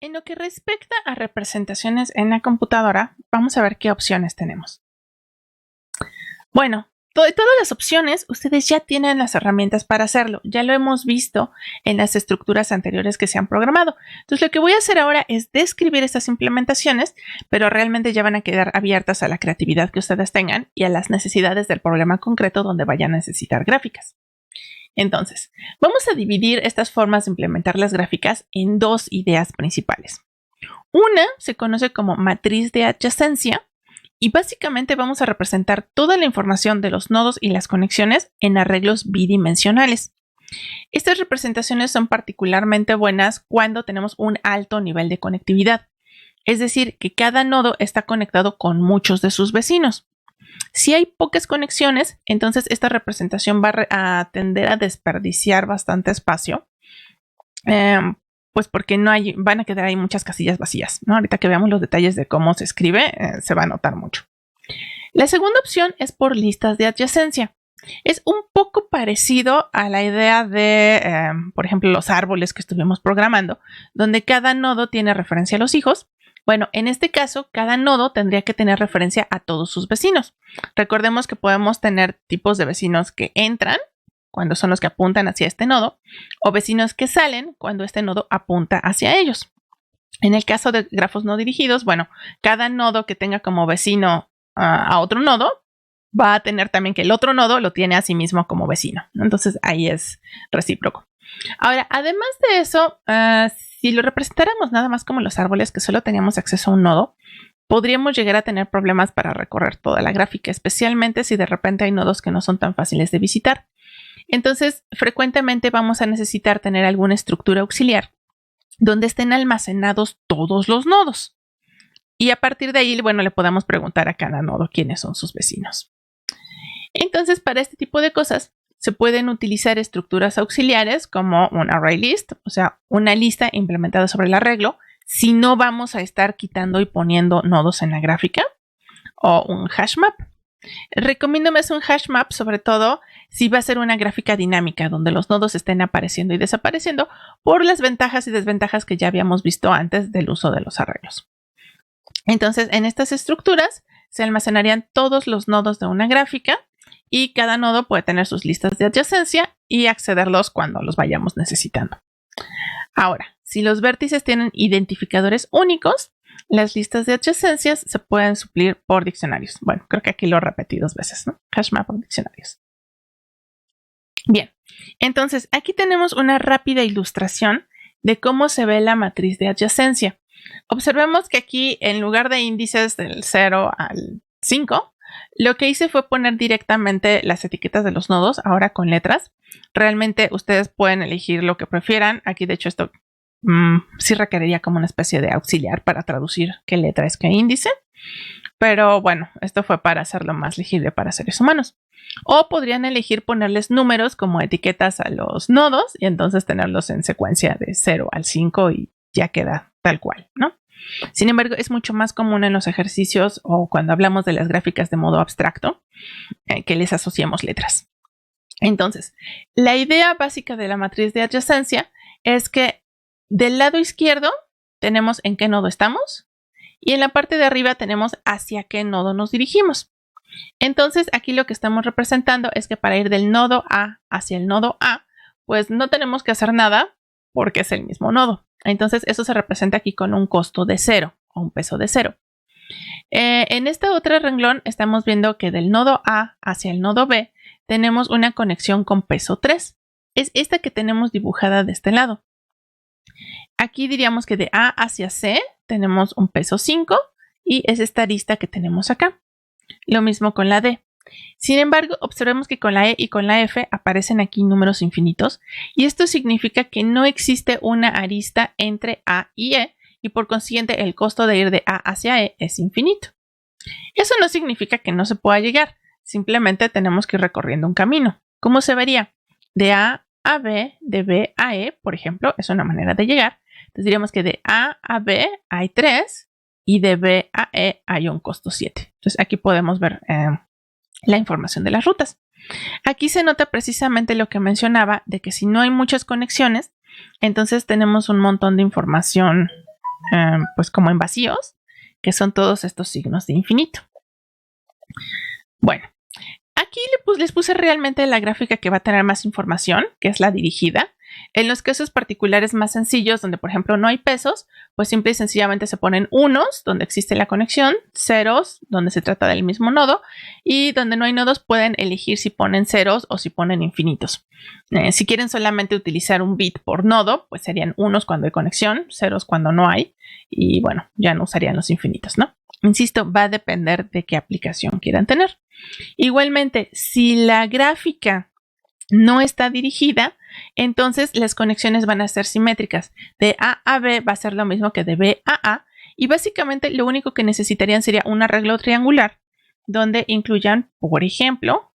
En lo que respecta a representaciones en la computadora, vamos a ver qué opciones tenemos. Bueno, todas las opciones, ustedes ya tienen las herramientas para hacerlo. Ya lo hemos visto en las estructuras anteriores que se han programado. Entonces, lo que voy a hacer ahora es describir estas implementaciones, pero realmente ya van a quedar abiertas a la creatividad que ustedes tengan y a las necesidades del problema concreto donde vayan a necesitar gráficas. Entonces, vamos a dividir estas formas de implementar las gráficas en dos ideas principales. Una se conoce como matriz de adyacencia y básicamente vamos a representar toda la información de los nodos y las conexiones en arreglos bidimensionales. Estas representaciones son particularmente buenas cuando tenemos un alto nivel de conectividad, es decir, que cada nodo está conectado con muchos de sus vecinos. Si hay pocas conexiones, entonces esta representación va a tender a desperdiciar bastante espacio, pues porque van a quedar ahí muchas casillas vacías, ¿no? Ahorita que veamos los detalles de cómo se escribe, se va a notar mucho. La segunda opción es por listas de adyacencia. Es un poco parecido a la idea de, por ejemplo, los árboles que estuvimos programando, donde cada nodo tiene referencia a los hijos. Bueno, en este caso, cada nodo tendría que tener referencia a todos sus vecinos. Recordemos que podemos tener tipos de vecinos que entran, cuando son los que apuntan hacia este nodo, o vecinos que salen cuando este nodo apunta hacia ellos. En el caso de grafos no dirigidos, bueno, cada nodo que tenga como vecino a otro nodo va a tener también que el otro nodo lo tiene a sí mismo como vecino. Entonces, ahí es recíproco. Ahora, además de eso, si lo representáramos nada más como los árboles que solo teníamos acceso a un nodo, podríamos llegar a tener problemas para recorrer toda la gráfica, especialmente si de repente hay nodos que no son tan fáciles de visitar. Entonces, frecuentemente vamos a necesitar tener alguna estructura auxiliar donde estén almacenados todos los nodos. Y a partir de ahí, bueno, le podamos preguntar a cada nodo quiénes son sus vecinos. Entonces, para este tipo de cosas, se pueden utilizar estructuras auxiliares como un array list, o sea, una lista implementada sobre el arreglo, si no vamos a estar quitando y poniendo nodos en la gráfica, o un hash map. Recomiendo más un hash map, sobre todo si va a ser una gráfica dinámica, donde los nodos estén apareciendo y desapareciendo por las ventajas y desventajas que ya habíamos visto antes del uso de los arreglos. Entonces, en estas estructuras se almacenarían todos los nodos de una gráfica y cada nodo puede tener sus listas de adyacencia y accederlos cuando los vayamos necesitando. Ahora, si los vértices tienen identificadores únicos, las listas de adyacencias se pueden suplir por diccionarios. Bueno, creo que aquí lo repetí 2 veces, ¿no? Hash map por diccionarios. Bien, entonces aquí tenemos una rápida ilustración de cómo se ve la matriz de adyacencia. Observemos que aquí, en lugar de índices del 0 al 5, lo que hice fue poner directamente las etiquetas de los nodos, ahora con letras. Realmente ustedes pueden elegir lo que prefieran. Aquí, de hecho, esto sí requeriría como una especie de auxiliar para traducir qué letra es qué índice. Pero bueno, esto fue para hacerlo más legible para seres humanos. O podrían elegir ponerles números como etiquetas a los nodos y entonces tenerlos en secuencia de 0 al 5 y ya queda tal cual, ¿no? Sin embargo, es mucho más común en los ejercicios o cuando hablamos de las gráficas de modo abstracto que les asociemos letras. Entonces, la idea básica de la matriz de adyacencia es que del lado izquierdo tenemos en qué nodo estamos y en la parte de arriba tenemos hacia qué nodo nos dirigimos. Entonces, aquí lo que estamos representando es que para ir del nodo A hacia el nodo A, pues no tenemos que hacer nada porque es el mismo nodo. Entonces, eso se representa aquí con un costo de 0 o un peso de 0. En este otro renglón estamos viendo que del nodo A hacia el nodo B tenemos una conexión con peso 3. Es esta que tenemos dibujada de este lado. Aquí diríamos que de A hacia C tenemos un peso 5 y es esta arista que tenemos acá. Lo mismo con la D. Sin embargo, observemos que con la E y con la F aparecen aquí números infinitos y esto significa que no existe una arista entre A y E y por consiguiente el costo de ir de A hacia E es infinito. Eso no significa que no se pueda llegar, simplemente tenemos que ir recorriendo un camino. ¿Cómo se vería? De A a B, de B a E, por ejemplo, es una manera de llegar. Entonces diríamos que de A a B hay 3 y de B a E hay un costo 7. Entonces aquí podemos ver la información de las rutas. Aquí se nota precisamente lo que mencionaba de que si no hay muchas conexiones, entonces tenemos un montón de información pues como en vacíos, que son todos estos signos de infinito. Bueno, aquí les puse realmente la gráfica que va a tener más información, que es la dirigida. En los casos particulares más sencillos, donde por ejemplo no hay pesos, pues simple y sencillamente se ponen unos, donde existe la conexión, ceros, donde se trata del mismo nodo, y donde no hay nodos pueden elegir si ponen ceros o si ponen infinitos. Si quieren solamente utilizar un bit por nodo, pues serían unos cuando hay conexión, ceros cuando no hay, y bueno, ya no usarían los infinitos, ¿no? Insisto, va a depender de qué aplicación quieran tener. Igualmente, si la gráfica no está dirigida, entonces las conexiones van a ser simétricas. De A a B va a ser lo mismo que de B a A, y básicamente lo único que necesitarían sería un arreglo triangular donde incluyan, por ejemplo,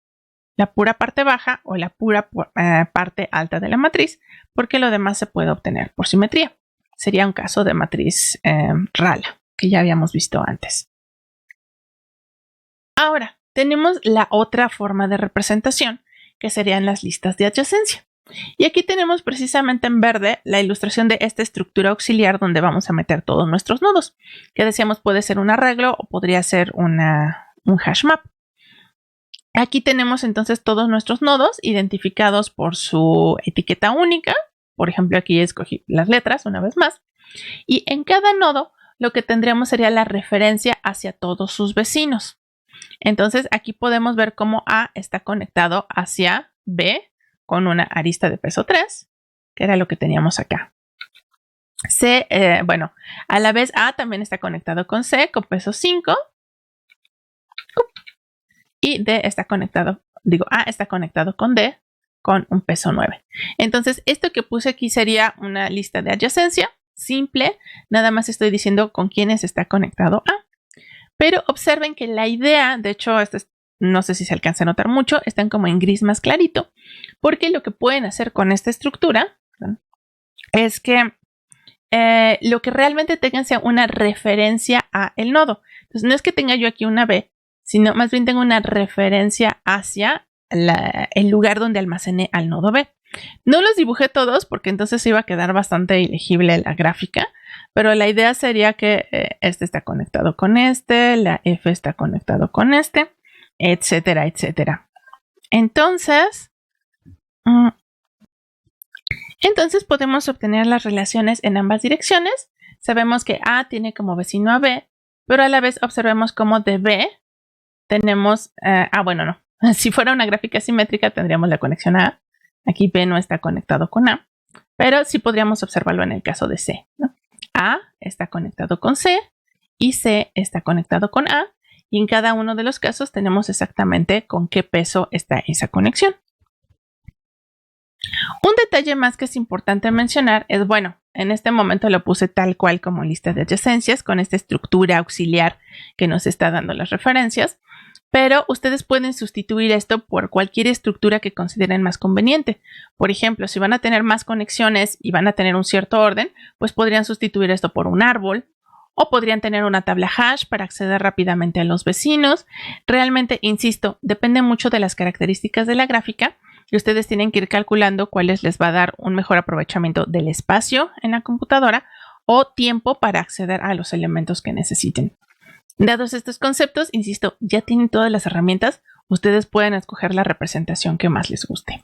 la pura parte baja o la pura parte alta de la matriz, porque lo demás se puede obtener por simetría. Sería un caso de matriz Rala, que ya habíamos visto antes. Ahora, tenemos la otra forma de representación, que serían las listas de adyacencia. Y aquí tenemos precisamente en verde la ilustración de esta estructura auxiliar donde vamos a meter todos nuestros nodos, que decíamos puede ser un arreglo o podría ser un hash map. Aquí tenemos entonces todos nuestros nodos identificados por su etiqueta única. Por ejemplo, aquí escogí las letras una vez más. Y en cada nodo lo que tendríamos sería la referencia hacia todos sus vecinos. Entonces aquí podemos ver cómo A está conectado hacia B con una arista de peso 3, que era lo que teníamos acá. C, bueno, a la vez A también está conectado con C con peso 5. Y D está conectado, A está conectado con D con un peso 9. Entonces esto que puse aquí sería una lista de adyacencia simple. Nada más estoy diciendo con quiénes está conectado A. Pero observen que la idea, de hecho, no sé si se alcanza a notar mucho, están como en gris más clarito, porque lo que pueden hacer con esta estructura es que lo que realmente tengan sea una referencia a el nodo. Entonces no es que tenga yo aquí una B, sino más bien tengo una referencia hacia el lugar donde almacené al nodo B. No los dibujé todos porque entonces iba a quedar bastante ilegible la gráfica, pero la idea sería que este está conectado con este, la F está conectado con este, etcétera, etcétera. Entonces podemos obtener las relaciones en ambas direcciones. Sabemos que A tiene como vecino a B, pero a la vez observemos cómo de B tenemos, bueno, no. Si fuera una gráfica simétrica tendríamos la conexión a A. Aquí B no está conectado con A, pero sí podríamos observarlo en el caso de C, ¿no? A está conectado con C y C está conectado con A, y en cada uno de los casos tenemos exactamente con qué peso está esa conexión. Un detalle más que es importante mencionar es, bueno, en este momento lo puse tal cual como lista de adyacencias con esta estructura auxiliar que nos está dando las referencias, pero ustedes pueden sustituir esto por cualquier estructura que consideren más conveniente. Por ejemplo, si van a tener más conexiones y van a tener un cierto orden, pues podrían sustituir esto por un árbol, o podrían tener una tabla hash para acceder rápidamente a los vecinos. Realmente, insisto, depende mucho de las características de la gráfica y ustedes tienen que ir calculando cuáles les va a dar un mejor aprovechamiento del espacio en la computadora o tiempo para acceder a los elementos que necesiten. Dados estos conceptos, insisto, ya tienen todas las herramientas, ustedes pueden escoger la representación que más les guste.